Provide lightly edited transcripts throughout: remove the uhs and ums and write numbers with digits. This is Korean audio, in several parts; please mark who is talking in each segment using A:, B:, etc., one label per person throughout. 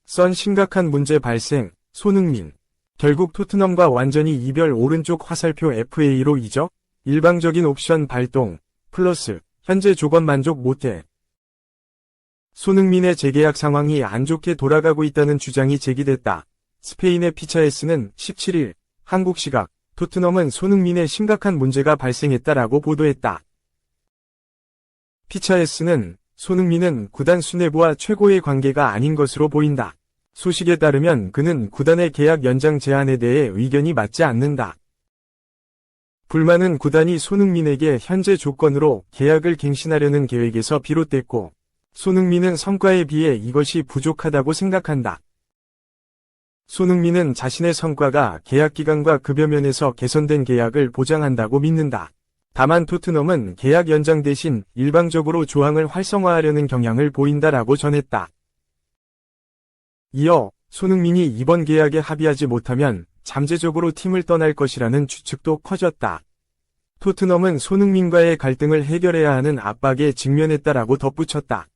A: 선 심각한 문제 발생, 손흥민. 결국 토트넘과 완전히 이별 오른쪽 화살표 FA로 이적? 일방적인 옵션 발동, 플러스, 현재 조건 만족 못해. 손흥민의 재계약 상황이 안 좋게 돌아가고 있다는 주장이 제기됐다. 스페인의 피차에스는 17일, 한국 시각, 토트넘은 손흥민의 심각한 문제가 발생했다라고 보도했다. 피차에스는 손흥민은 구단 수뇌부와 최고의 관계가 아닌 것으로 보인다. 소식에 따르면 그는 구단의 계약 연장 제안에 대해 의견이 맞지 않는다. 불만은 구단이 손흥민에게 현재 조건으로 계약을 갱신하려는 계획에서 비롯됐고, 손흥민은 성과에 비해 이것이 부족하다고 생각한다. 손흥민은 자신의 성과가 계약 기간과 급여 면에서 개선된 계약을 보장한다고 믿는다. 다만 토트넘은 계약 연장 대신 일방적으로 조항을 활성화하려는 경향을 보인다라고 전했다. 이어 손흥민이 이번 계약에 합의하지 못하면 잠재적으로 팀을 떠날 것이라는 추측도 커졌다. 토트넘은 손흥민과의 갈등을 해결해야 하는 압박에 직면했다라고 덧붙였다.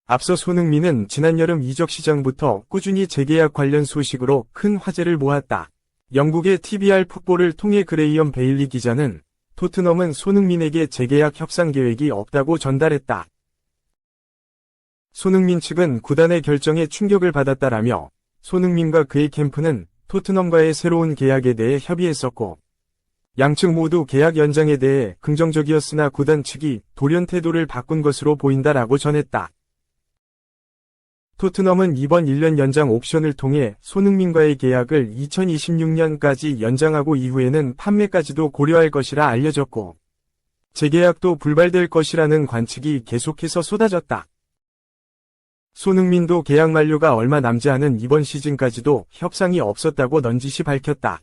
A: 앞서 손흥민은 지난 여름 이적 시장부터 꾸준히 재계약 관련 소식으로 큰 화제를 모았다. 영국의 TVR 풋볼을 통해 그레이엄 베일리 기자는 토트넘은 손흥민에게 재계약 협상 계획이 없다고 전달했다. 손흥민 측은 구단의 결정에 충격을 받았다라며 손흥민과 그의 캠프는 토트넘과의 새로운 계약에 대해 협의했었고 양측 모두 계약 연장에 대해 긍정적이었으나 구단 측이 돌연 태도를 바꾼 것으로 보인다라고 전했다. 토트넘은 이번 1년 연장 옵션을 통해 손흥민과의 계약을 2026년까지 연장하고 이후에는 판매까지도 고려할 것이라 알려졌고 재계약도 불발될 것이라는 관측이 계속해서 쏟아졌다. 손흥민도 계약 만료가 얼마 남지 않은 이번 시즌까지도 협상이 없었다고 넌지시 밝혔다.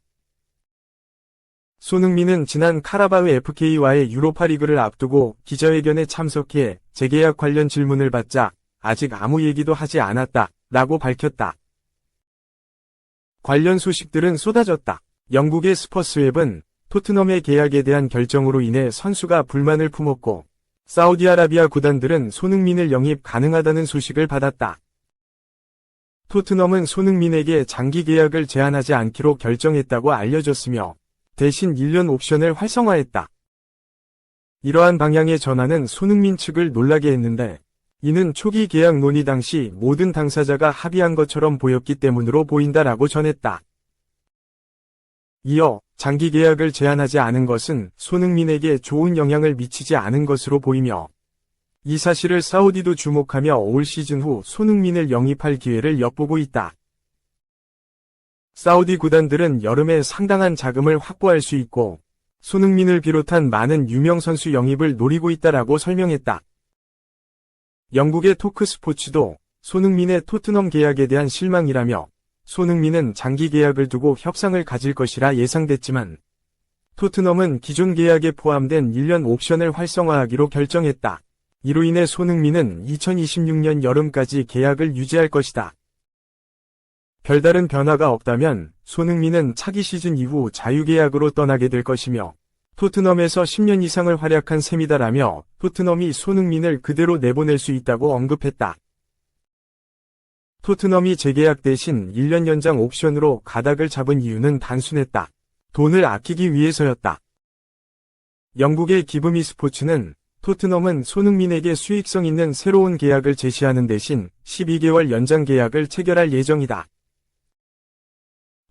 A: 손흥민은 지난 카라바흐 FK와의 유로파리그를 앞두고 기자회견에 참석해 재계약 관련 질문을 받자 아직 아무 얘기도 하지 않았다 라고 밝혔다. 관련 소식들은 쏟아졌다. 영국의 스퍼스웹은 토트넘의 계약에 대한 결정으로 인해 선수가 불만을 품었고 사우디아라비아 구단들은 손흥민을 영입 가능하다는 소식을 받았다. 토트넘은 손흥민에게 장기 계약을 제한하지 않기로 결정했다고 알려졌으며 대신 1년 옵션을 활성화했다. 이러한 방향의 전환은 손흥민 측을 놀라게 했는데 이는 초기 계약 논의 당시 모든 당사자가 합의한 것처럼 보였기 때문으로 보인다라고 전했다. 이어 장기 계약을 제한하지 않은 것은 손흥민에게 좋은 영향을 미치지 않은 것으로 보이며 이 사실을 사우디도 주목하며 올 시즌 후 손흥민을 영입할 기회를 엿보고 있다. 사우디 구단들은 여름에 상당한 자금을 확보할 수 있고 손흥민을 비롯한 많은 유명 선수 영입을 노리고 있다라고 설명했다. 영국의 토크스포츠도 손흥민의 토트넘 계약에 대한 실망이라며 손흥민은 장기 계약을 두고 협상을 가질 것이라 예상됐지만 토트넘은 기존 계약에 포함된 1년 옵션을 활성화하기로 결정했다. 이로 인해 손흥민은 2026년 여름까지 계약을 유지할 것이다. 별다른 변화가 없다면 손흥민은 차기 시즌 이후 자유계약으로 떠나게 될 것이며 토트넘에서 10년 이상을 활약한 셈이다라며 토트넘이 손흥민을 그대로 내보낼 수 있다고 언급했다. 토트넘이 재계약 대신 1년 연장 옵션으로 가닥을 잡은 이유는 단순했다. 돈을 아끼기 위해서였다. 영국의 기브미 스포츠는 토트넘은 손흥민에게 수익성 있는 새로운 계약을 제시하는 대신 12개월 연장 계약을 체결할 예정이다.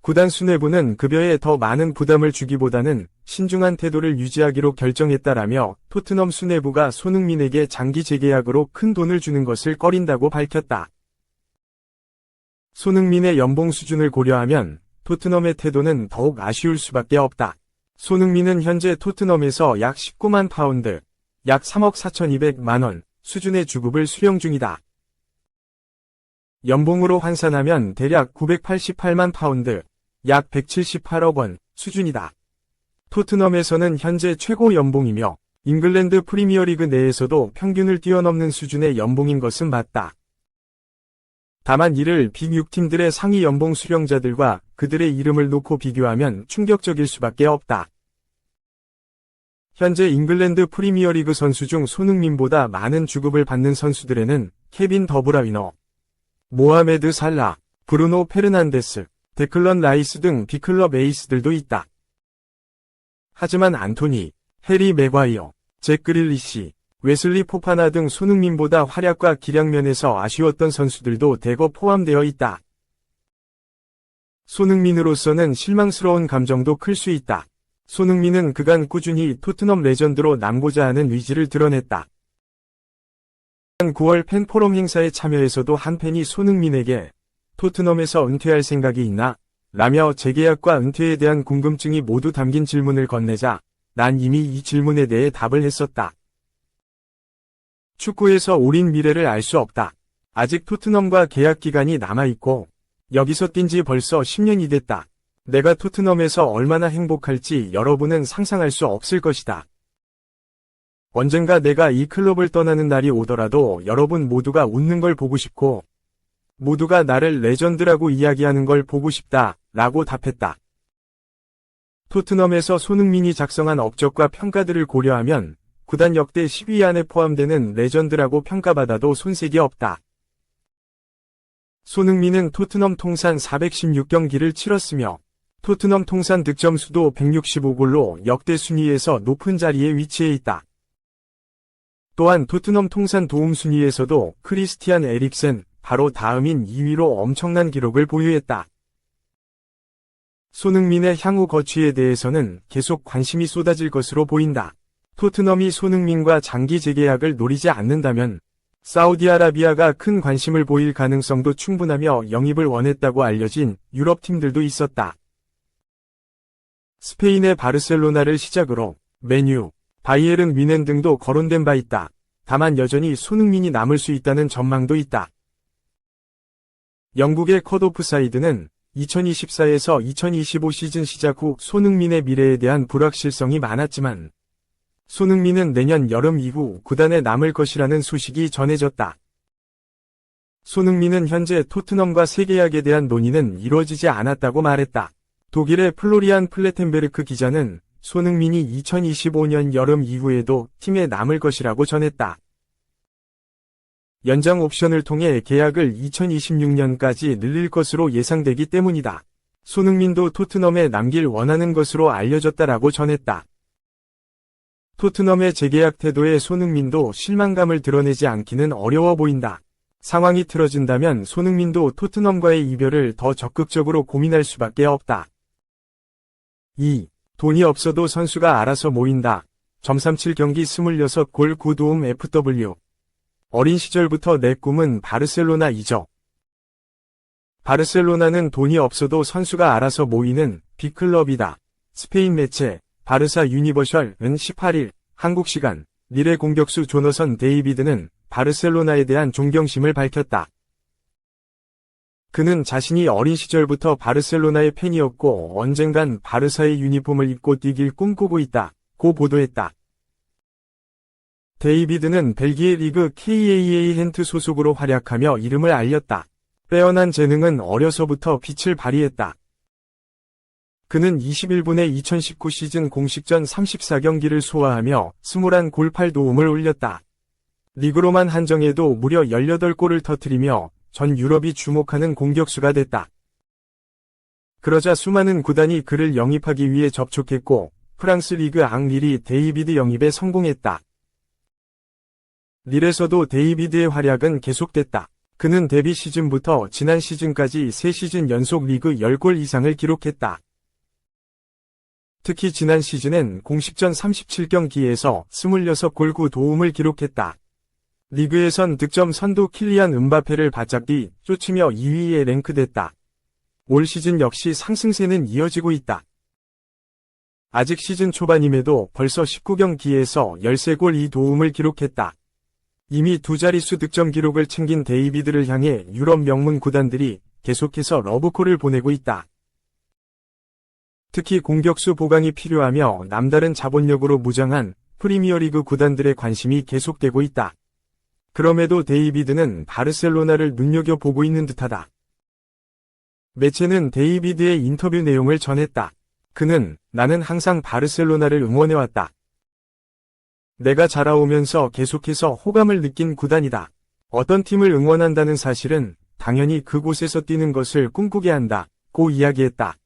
A: 구단 수뇌부는 급여에 더 많은 부담을 주기보다는 신중한 태도를 유지하기로 결정했다라며 토트넘 수뇌부가 손흥민에게 장기 재계약으로 큰 돈을 주는 것을 꺼린다고 밝혔다. 손흥민의 연봉 수준을 고려하면 토트넘의 태도는 더욱 아쉬울 수밖에 없다. 손흥민은 현재 토트넘에서 약 19만 파운드, 약 3억 4,200만 원 수준의 주급을 수령 중이다. 연봉으로 환산하면 대략 988만 파운드, 약 178억 원 수준이다. 토트넘에서는 현재 최고 연봉이며 잉글랜드 프리미어리그 내에서도 평균을 뛰어넘는 수준의 연봉인 것은 맞다. 다만 이를 빅6팀들의 상위 연봉 수령자들과 그들의 이름을 놓고 비교하면 충격적일 수밖에 없다. 현재 잉글랜드 프리미어리그 선수 중 손흥민보다 많은 주급을 받는 선수들에는 케빈 더브라위너, 모하메드 살라, 브루노 페르난데스, 데클런 라이스 등 B클럽 에이스들도 있다. 하지만 안토니, 해리 맥과이어, 잭 그릴리시, 웨슬리 포파나 등 손흥민보다 활약과 기량 면에서 아쉬웠던 선수들도 대거 포함되어 있다. 손흥민으로서는 실망스러운 감정도 클 수 있다. 손흥민은 그간 꾸준히 토트넘 레전드로 남고자 하는 의지를 드러냈다. 9월 팬포럼 행사에 참여해서도 한 팬이 손흥민에게 토트넘에서 은퇴할 생각이 있나? 라며 재계약과 은퇴에 대한 궁금증이 모두 담긴 질문을 건네자 난 이미 이 질문에 대해 답을 했었다. 축구에서 우린 미래를 알 수 없다. 아직 토트넘과 계약 기간이 남아있고 여기서 뛴 지 벌써 10년이 됐다. 내가 토트넘에서 얼마나 행복할지 여러분은 상상할 수 없을 것이다. 언젠가 내가 이 클럽을 떠나는 날이 오더라도 여러분 모두가 웃는 걸 보고 싶고 모두가 나를 레전드라고 이야기하는 걸 보고 싶다 라고 답했다. 토트넘에서 손흥민이 작성한 업적과 평가들을 고려하면 구단 역대 10위 안에 포함되는 레전드라고 평가받아도 손색이 없다. 손흥민은 토트넘 통산 416경기를 치렀으며 토트넘 통산 득점수도 165골로 역대 순위에서 높은 자리에 위치해 있다. 또한 토트넘 통산 도움 순위에서도 크리스티안 에릭센 바로 다음인 2위로 엄청난 기록을 보유했다. 손흥민의 향후 거취에 대해서는 계속 관심이 쏟아질 것으로 보인다. 토트넘이 손흥민과 장기 재계약을 노리지 않는다면 사우디아라비아가 큰 관심을 보일 가능성도 충분하며 영입을 원했다고 알려진 유럽 팀들도 있었다. 스페인의 바르셀로나를 시작으로 맨유, 바이에른 뮌헨 등도 거론된 바 있다. 다만 여전히 손흥민이 남을 수 있다는 전망도 있다. 영국의 컷오프사이드는 2024에서 2025 시즌 시작 후 손흥민의 미래에 대한 불확실성이 많았지만 손흥민은 내년 여름 이후 구단에 남을 것이라는 소식이 전해졌다. 손흥민은 현재 토트넘과 재계약에 대한 논의는 이루어지지 않았다고 말했다. 독일의 플로리안 플레텐베르크 기자는 손흥민이 2025년 여름 이후에도 팀에 남을 것이라고 전했다. 연장 옵션을 통해 계약을 2026년까지 늘릴 것으로 예상되기 때문이다. 손흥민도 토트넘에 남길 원하는 것으로 알려졌다라고 전했다. 토트넘의 재계약 태도에 손흥민도 실망감을 드러내지 않기는 어려워 보인다. 상황이 틀어진다면 손흥민도 토트넘과의 이별을 더 적극적으로 고민할 수밖에 없다. 2. 돈이 없어도 선수가 알아서 모인다. .37경기 26골 9도움 FW. 어린 시절부터 내 꿈은 바르셀로나 이적. 바르셀로나는 돈이 없어도 선수가 알아서 모이는 빅클럽이다. 스페인 매체 바르사 유니버셜은 18일 한국 시간 릴의 공격수 조너선 데이비드는 바르셀로나에 대한 존경심을 밝혔다. 그는 자신이 어린 시절부터 바르셀로나의 팬이었고 언젠간 바르사의 유니폼을 입고 뛰길 꿈꾸고 있다고 보도했다. 데이비드는 벨기에 리그 KAA 헨트 소속으로 활약하며 이름을 알렸다. 빼어난 재능은 어려서부터 빛을 발휘했다. 그는 21분의 2019 시즌 공식전 34경기를 소화하며 21골 8도움을 올렸다. 리그로만 한정해도 무려 18골을 터뜨리며 전 유럽이 주목하는 공격수가 됐다. 그러자 수많은 구단이 그를 영입하기 위해 접촉했고 프랑스 리그 앙 릴이 데이비드 영입에 성공했다. 릴에서도 데이비드의 활약은 계속됐다. 그는 데뷔 시즌부터 지난 시즌까지 3시즌 연속 리그 10골 이상을 기록했다. 특히 지난 시즌엔 공식전 37경기에서 26골 9도움을 기록했다. 리그에선 득점 선두 킬리안 음바페를 바짝 뒤쫓으며 2위에 랭크됐다. 올 시즌 역시 상승세는 이어지고 있다. 아직 시즌 초반임에도 벌써 19경기에서 13골 2도움을 기록했다. 이미 두 자릿수 득점 기록을 챙긴 데이비드를 향해 유럽 명문 구단들이 계속해서 러브콜을 보내고 있다. 특히 공격수 보강이 필요하며 남다른 자본력으로 무장한 프리미어리그 구단들의 관심이 계속되고 있다. 그럼에도 데이비드는 바르셀로나를 눈여겨보고 있는 듯하다. 매체는 데이비드의 인터뷰 내용을 전했다. 그는 나는 항상 바르셀로나를 응원해왔다. 내가 자라오면서 계속해서 호감을 느낀 구단이다. 어떤 팀을 응원한다는 사실은 당연히 그곳에서 뛰는 것을 꿈꾸게 한다고 이야기했다.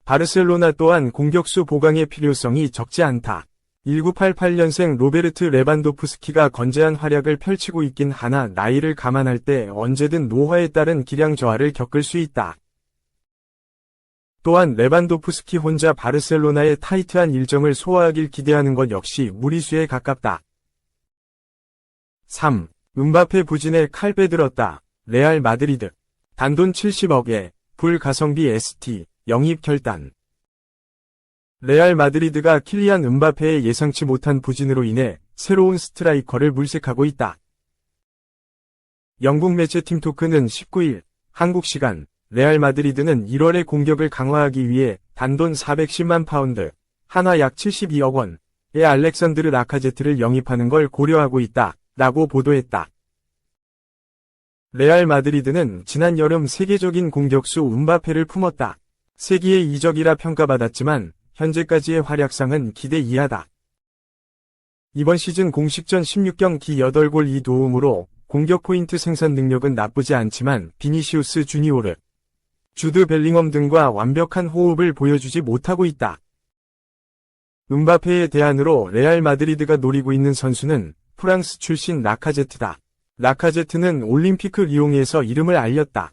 A: 바르셀로나 또한 공격수 보강의 필요성이 적지 않다. 1988년생 로베르트 레반도프스키가 건재한 활약을 펼치고 있긴 하나 나이를 감안할 때 언제든 노화에 따른 기량 저하를 겪을 수 있다. 또한 레반도프스키 혼자 바르셀로나의 타이트한 일정을 소화하길 기대하는 것 역시 무리수에 가깝다. 3. 음바페 부진에 칼 빼들었다. 레알 마드리드. 단돈 70억에 불가성비 ST 영입 결단. 레알 마드리드가 킬리안 음바페의 예상치 못한 부진으로 인해 새로운 스트라이커를 물색하고 있다. 영국 매체 팀토크는 19일 한국 시간 레알 마드리드는 1월에 공격을 강화하기 위해 단돈 410만 파운드, 하나 약 72억 원의 알렉산드르 라카제트를 영입하는 걸 고려하고 있다. 라고 보도했다. 레알 마드리드는 지난 여름 세계적인 공격수 음바페를 품었다. 세기의 이적이라 평가받았지만 현재까지의 활약상은 기대 이하다. 이번 시즌 공식전 16경기 8골 2도움으로 공격 포인트 생산 능력은 나쁘지 않지만 비니시우스 주니오르, 주드 벨링엄 등과 완벽한 호흡을 보여주지 못하고 있다. 음바페의 대안으로 레알 마드리드가 노리고 있는 선수는 프랑스 출신 라카제트다. 라카제트는 올림피크 리옹에서 이름을 알렸다.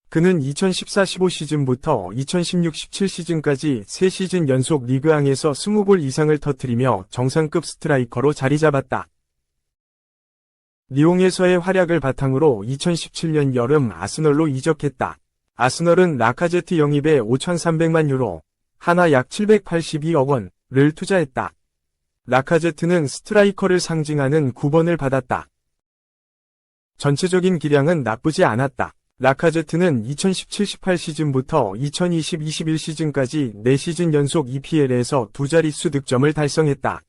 A: 그는 2014-15 시즌부터 2016-17 시즌까지 3시즌 연속 리그앙에서 20골 이상을 터뜨리며 정상급 스트라이커로 자리 잡았다. 리옹에서의 활약을 바탕으로 2017년 여름 아스널로 이적했다. 아스널은 라카제트 영입에 5,300만 유로, 하나 약 782억 원을 투자했다. 라카제트는 스트라이커를 상징하는 9번을 받았다. 전체적인 기량은 나쁘지 않았다. 라카제트는 2017-18 시즌부터 2020-21 시즌까지 4시즌 연속 EPL에서 두 자릿수 득점을 달성했다.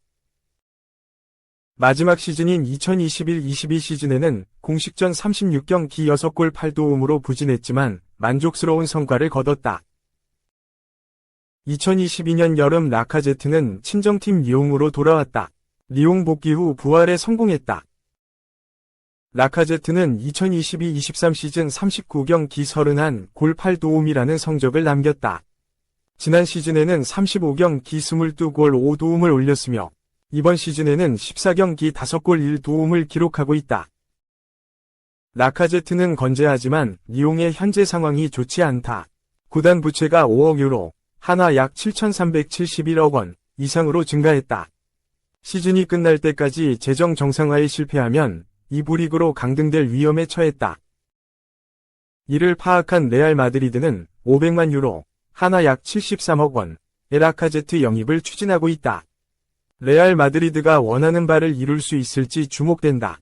A: 마지막 시즌인 2021-22 시즌에는 공식전 36경기 6골 8도움으로 부진했지만 만족스러운 성과를 거뒀다. 2022년 여름 라카제트는 친정팀 리옹으로 돌아왔다. 리옹 복귀 후 부활에 성공했다. 라카제트는 2022-23 시즌 39경기 31골 8도움이라는 성적을 남겼다. 지난 시즌에는 35경기 22골 5도움을 올렸으며 이번 시즌에는 14경기 5골 1도움을 기록하고 있다. 라카제트는 건재하지만 리옹의 현재 상황이 좋지 않다. 구단 부채가 5억 유로, 하나 약 7,371억 원 이상으로 증가했다. 시즌이 끝날 때까지 재정 정상화에 실패하면 2부 리그로 강등될 위험에 처했다. 이를 파악한 레알 마드리드는 500만 유로, 하나 약 73억 원의 라카제트 영입을 추진하고 있다. 레알 마드리드가 원하는 바를 이룰 수 있을지 주목된다.